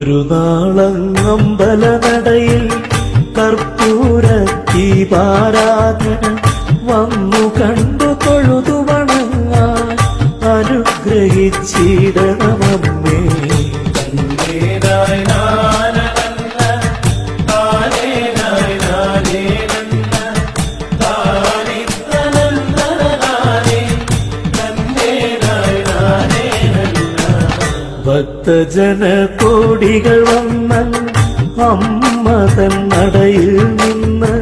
ഒരു നാളങ്ങമ്പലനടയിൽ കർപ്പൂര ദീപാരാധന വന്നു കണ്ടു തൊഴുതു വണങ്ങാൻ അനുഗ്രഹിച്ചിടണമമ്മേ. ഭക്തജന കോടികൾ വന്ന അമ്മ തൻ നടയിൽ നിന്ന്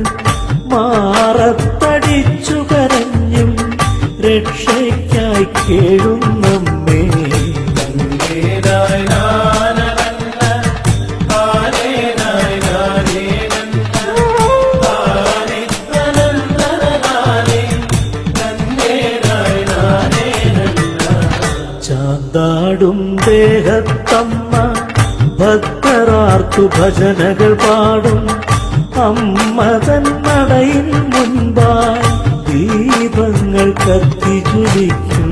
മാറത്തടിച്ചു കരഞ്ഞും രക്ഷയ്ക്കായി കേഴുന്നമ്മേ. ചാന്താടും ദേഹത്തമ്മ ഭക്തരാർത്തു ഭജനകൾ പാടും അമ്മ തൻ നടയിൽ മുൻപായി ദീപങ്ങൾ കത്തിജ്വലിക്കും.